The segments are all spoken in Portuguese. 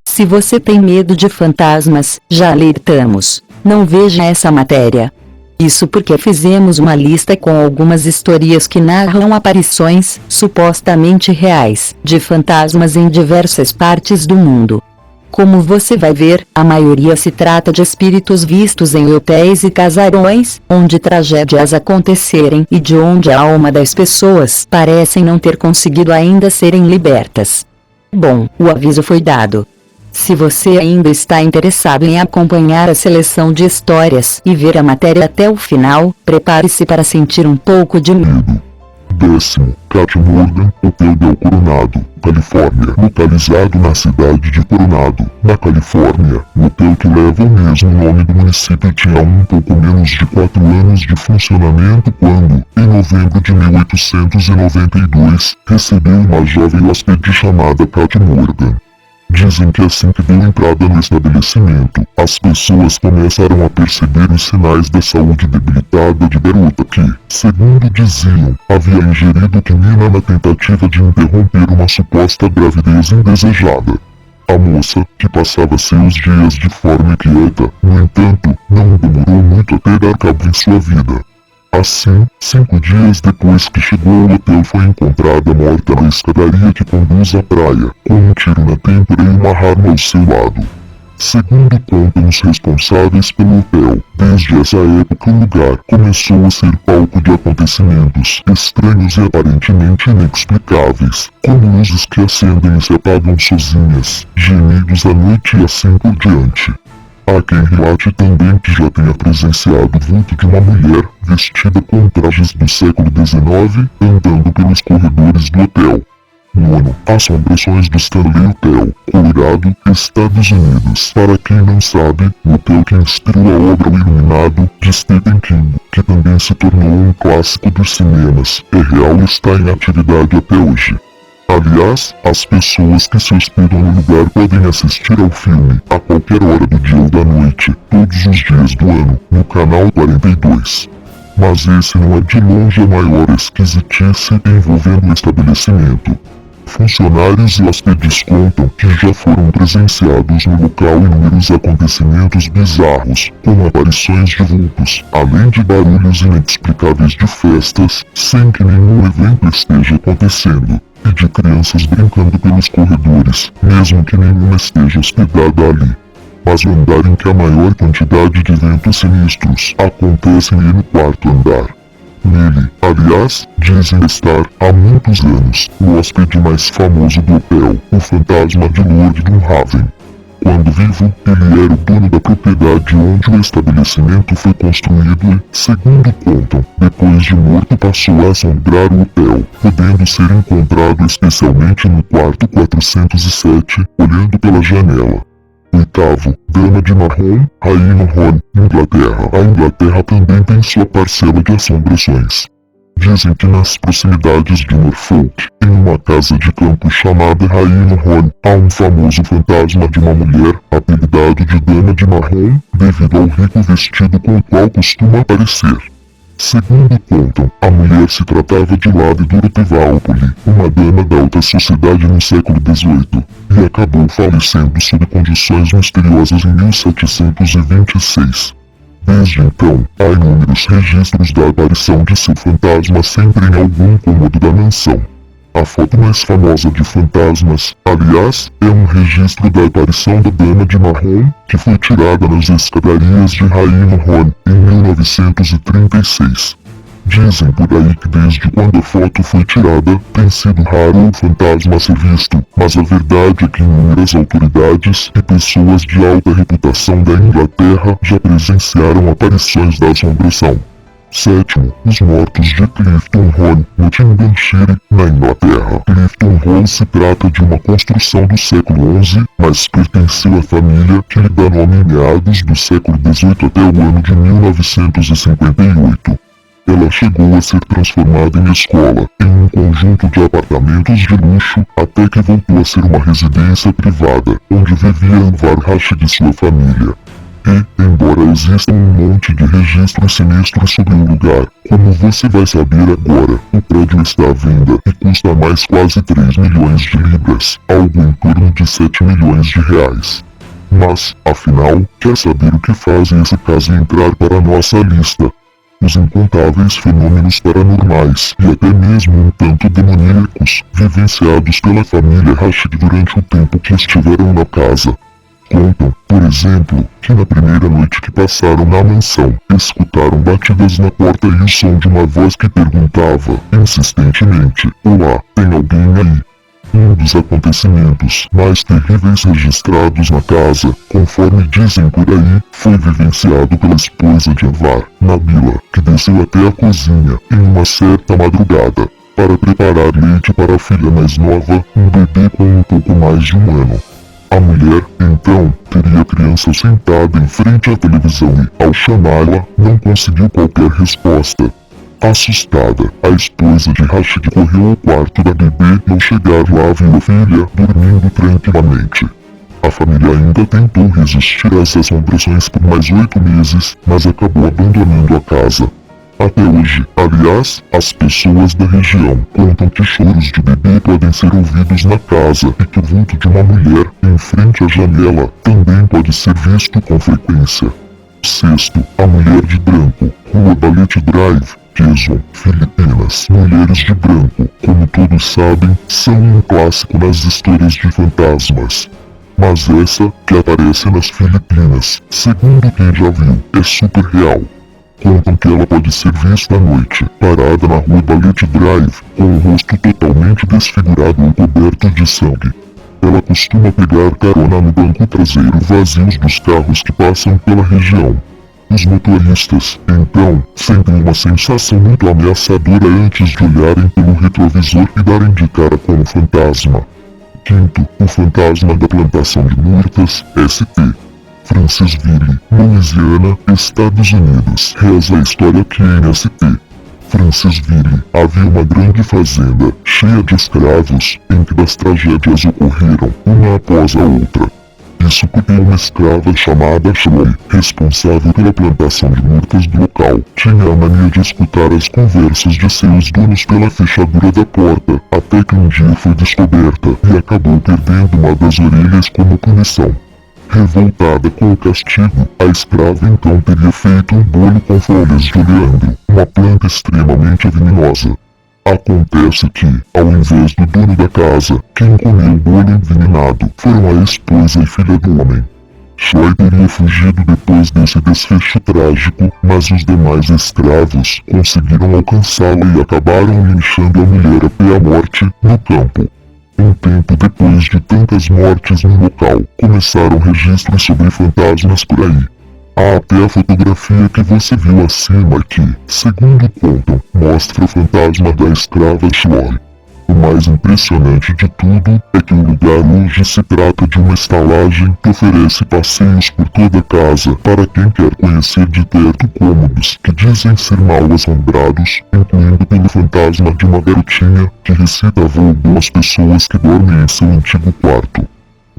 Se você tem medo de fantasmas, já alertamos. Não veja essa matéria. Isso porque fizemos uma lista com algumas histórias que narram aparições, supostamente reais, de fantasmas em diversas partes do mundo. Como você vai ver, a maioria se trata de espíritos vistos em hotéis e casarões, onde tragédias acontecerem e de onde a alma das pessoas parecem não ter conseguido ainda serem libertas. Bom, o aviso foi dado. Se você ainda está interessado em acompanhar a seleção de histórias e ver a matéria até o final, prepare-se para sentir um pouco de medo. 10º, Cat Morgan, Hotel del Coronado, Califórnia. Localizado na cidade de Coronado, na Califórnia, o hotel que leva o mesmo nome do município tinha pouco menos de 4 anos de funcionamento quando, em novembro de 1892, recebeu uma jovem hóspede chamada Cat Morgan. Dizem que assim que deu entrada no estabelecimento, as pessoas começaram a perceber os sinais da saúde debilitada de garota que, segundo diziam, havia ingerido quinina na tentativa de interromper uma suposta gravidez indesejada. A moça, que passava seus dias de forma inquieta, no entanto, não demorou muito a ter a cabo em sua vida. Assim, 5 dias depois que chegou ao hotel foi encontrada morta na escadaria que conduz à praia, com um tiro na têmpora e uma arma ao seu lado. Segundo contam os responsáveis pelo hotel, desde essa época o lugar começou a ser palco de acontecimentos estranhos e aparentemente inexplicáveis, como luzes que acendem e se apagam sozinhas, gemidos à noite e assim por diante. Há quem relate também que já tenha presenciado o vulto de uma mulher vestida com trajes do século XIX andando pelos corredores do hotel. 9. Assombrações do Stanley Hotel, Colorado, Estados Unidos. Para quem não sabe, o hotel que inspirou a obra O Iluminado, de Stephen King, que também se tornou um clássico dos cinemas, é real e está em atividade até hoje. Aliás, as pessoas que se hospedam no lugar podem assistir ao filme, a qualquer hora do dia ou da noite, todos os dias do ano, no canal 42. Mas esse não é de longe a maior esquisitice envolvendo o estabelecimento. Funcionários e hóspedes contam que já foram presenciados no local inúmeros acontecimentos bizarros, como aparições de vultos, além de barulhos inexplicáveis de festas, sem que nenhum evento esteja acontecendo, e de crianças brincando pelos corredores, mesmo que nenhuma esteja hospedada ali. Mas o andar em que a maior quantidade de eventos sinistros acontecem é no 4º andar. Nele, aliás, dizem estar, há muitos anos, o hóspede mais famoso do hotel, o fantasma de Lord Dunhaven. Quando vivo, ele era o dono da propriedade onde o estabelecimento foi construído e, segundo contam, depois de morto passou a assombrar o hotel, podendo ser encontrado especialmente no quarto 407, olhando pela janela. 8º, Dama de Marrom, Rainha Ron, Inglaterra. A Inglaterra também tem sua parcela de assombrações. Dizem que nas proximidades de Norfolk, em uma casa de campo chamada Rainha Ron, há um famoso fantasma de uma mulher, apelidado de Dama de Marrom, devido ao rico vestido com o qual costuma aparecer. Segundo contam, a mulher se tratava de Lady Dorothy Walpole, uma dama da alta sociedade no século XVIII, e acabou falecendo sob condições misteriosas em 1726. Desde então, há inúmeros registros da aparição de seu fantasma sempre em algum cômodo da mansão. A foto mais famosa de fantasmas, aliás, é um registro da aparição da Dama de Marrom, que foi tirada nas escadarias de Rainha Ron em 1936. Dizem por aí que desde quando a foto foi tirada, tem sido raro o fantasma ser visto, mas a verdade é que inúmeras autoridades e pessoas de alta reputação da Inglaterra já presenciaram aparições da assombração. 7º, os mortos de Clifton Hall, Nottinghamshire, na Inglaterra. Clifton Hall se trata de uma construção do século XI, mas pertenceu à família que lhe dá nome em meados do século XVIII até o ano de 1958. Ela chegou a ser transformada em escola, em um conjunto de apartamentos de luxo, até que voltou a ser uma residência privada, onde vivia Anwar Rashid e sua família. E, embora exista um monte de registros sinistros sobre o lugar, como você vai saber agora, o prédio está à venda e custa mais quase 3 milhões de libras, algo em torno de 7 milhões de reais. Mas, afinal, quer saber o que faz esse caso entrar para nossa lista? Os incontáveis fenômenos paranormais e até mesmo um tanto demoníacos vivenciados pela família Rashid durante o tempo que estiveram na casa. Contam, por exemplo, que na primeira noite que passaram na mansão, escutaram batidas na porta e o som de uma voz que perguntava, insistentemente: "Olá, tem alguém aí?" Um dos acontecimentos mais terríveis registrados na casa, conforme dizem por aí, foi vivenciado pela esposa de Anwar, Nabila, que desceu até a cozinha, em uma certa madrugada, para preparar leite para a filha mais nova, um bebê com um pouco mais de um ano. A mulher, então, teria a criança sentada em frente à televisão e, ao chamá-la, não conseguiu qualquer resposta. Assustada, a esposa de Rashid correu ao quarto da bebê e ao chegar lá viu a filha dormindo tranquilamente. A família ainda tentou resistir a essas assombrações por mais 8 meses, mas acabou abandonando a casa. Até hoje, aliás, as pessoas da região contam que choros de bebê podem ser ouvidos na casa e que o vulto de uma mulher em frente à janela também pode ser visto com frequência. Sexto, a mulher de branco, Rua Ballet Drive, Quezon, Filipinas. Mulheres de branco, como todos sabem, são um clássico nas histórias de fantasmas. Mas essa, que aparece nas Filipinas, segundo quem já viu, é super real. Contam que ela pode ser vista à noite, parada na Rua Ballet Drive, com o rosto totalmente desfigurado ou coberto de sangue. Ela costuma pegar carona no banco traseiro vazios dos carros que passam pela região. Os motoristas, então, sentem uma sensação muito ameaçadora antes de olharem pelo retrovisor e darem de cara com o fantasma. Quinto, o fantasma da plantação de murtas, ST. Francisville, Louisiana, Estados Unidos. Reza a história que em ST. Francisville havia uma grande fazenda, cheia de escravos, em que das tragédias ocorreram, uma após a outra. Isso porque uma escrava chamada Chloe, responsável pela plantação de murtas do local, tinha a mania de escutar as conversas de seus donos pela fechadura da porta, até que um dia foi descoberta e acabou perdendo uma das orelhas como punição. Revoltada com o castigo, a escrava então teria feito um bolo com folhas de oleandro, uma planta extremamente venenosa. Acontece que, ao invés do dono da casa, quem comeu o bolo envenenado foram a esposa e filha do homem. Chloe teria fugido depois desse desfecho trágico, mas os demais escravos conseguiram alcançá-la e acabaram linchando a mulher até a morte no campo. Um tempo depois de tantas mortes no local, começaram registros sobre fantasmas por aí. Há até a fotografia que você viu acima que, segundo contam, mostra o fantasma da escrava Chloe. O mais impressionante de tudo é que o lugar hoje se trata de uma estalagem que oferece passeios por toda a casa para quem quer conhecer de perto cômodos que dizem ser mal assombrados, incluindo pelo fantasma de uma garotinha que recita a voo às pessoas que dormem em seu antigo quarto.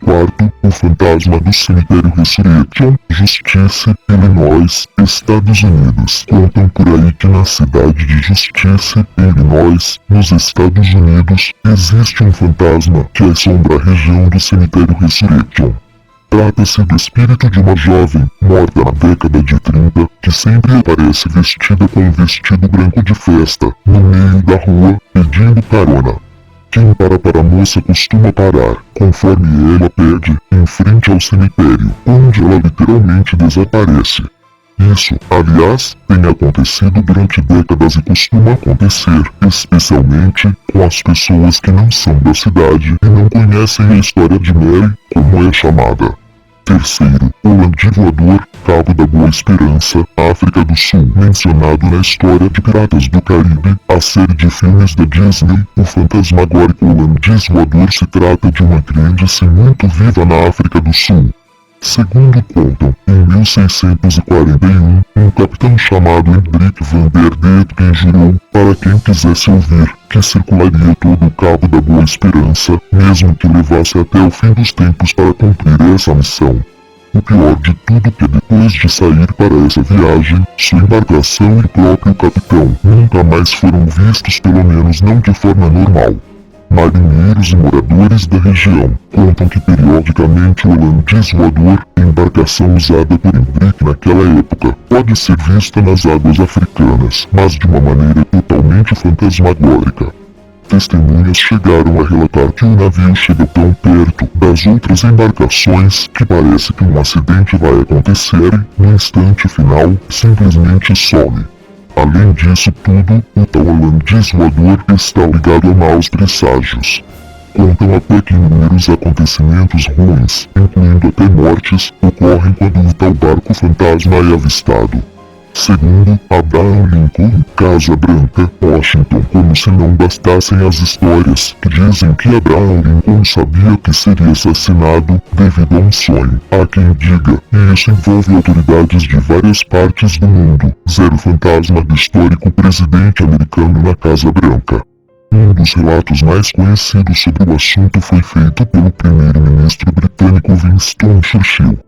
Quarto, o fantasma do cemitério Resurrection, Justice, Illinois, Estados Unidos. Contam por aí que na cidade de Justice, Illinois, nos Estados Unidos, existe um fantasma que assombra a região do cemitério Resurrection. Trata-se do espírito de uma jovem, morta na década de 30, que sempre aparece vestida com um vestido branco de festa, no meio da rua, pedindo carona. Quem para a moça costuma parar, conforme ela pede, em frente ao cemitério, onde ela literalmente desaparece. Isso, aliás, tem acontecido durante décadas e costuma acontecer, especialmente com as pessoas que não são da cidade e não conhecem a história de Mary, como é chamada. Terceiro, o Landi Voador, Cabo da Boa Esperança, África do Sul, mencionado na história de Piratas do Caribe, a série de filmes da Disney. O fantasmagórico Landi Voador se trata de uma crendice muito viva na África do Sul. Segundo contam, em 1641, um capitão chamado Hendrik van der Deetgen jurou, para quem quisesse ouvir, que circularia todo o Cabo da Boa Esperança, mesmo que levasse até o fim dos tempos para cumprir essa missão. O pior de tudo é que depois de sair para essa viagem, sua embarcação e o próprio capitão nunca mais foram vistos, pelo menos não de forma normal. Marinheiros e moradores da região contam que periodicamente o holandês voador, embarcação usada por Hendrik naquela época, pode ser vista nas águas africanas, mas de uma maneira totalmente fantasmagórica. Testemunhas chegaram a relatar que o navio chega tão perto das outras embarcações que parece que um acidente vai acontecer e, no instante final, simplesmente some. Além disso tudo, o tal holandês voador está ligado a maus presságios. Contam até que inúmeros acontecimentos ruins, incluindo até mortes, ocorrem quando o tal barco fantasma é avistado. Segundo Abraham Lincoln, Casa Branca, Washington, como se não bastassem as histórias que dizem que Abraham Lincoln sabia que seria assassinado devido a um sonho. Há quem diga, e isso envolve autoridades de várias partes do mundo, zero fantasma do histórico presidente americano na Casa Branca. Um dos relatos mais conhecidos sobre o assunto foi feito pelo primeiro-ministro britânico Winston Churchill.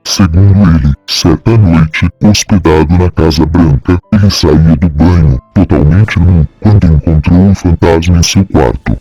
Segundo ele, certa noite, hospedado na Casa Branca, ele saía do banho, totalmente nu, quando encontrou um fantasma em seu quarto.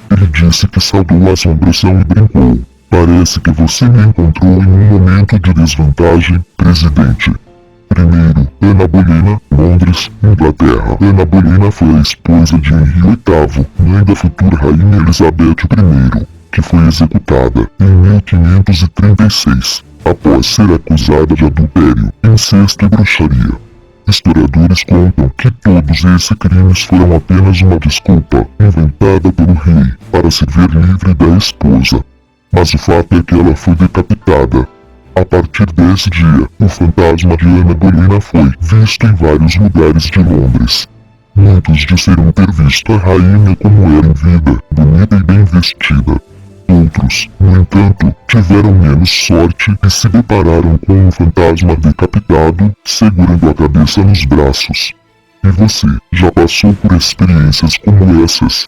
Ele disse que saudou a assombração e brincou: "Parece que você me encontrou em um momento de desvantagem, presidente." Primeiro, Ana Bolena, Londres, Inglaterra. Ana Bolena foi a esposa de Henry VIII, mãe da futura rainha Elizabeth I, que foi executada em 1536. Após ser acusada de adultério, incesto e bruxaria. Historiadores contam que todos esses crimes foram apenas uma desculpa inventada pelo rei para se ver livre da esposa. Mas o fato é que ela foi decapitada. A partir desse dia, o fantasma de Ana Bolena foi visto em vários lugares de Londres. Muitos disseram ter visto a rainha como era em vida, bonita e bem vestida. Outros, no entanto, tiveram menos sorte e se depararam com um fantasma decapitado, segurando a cabeça nos braços. E você, já passou por experiências como essas?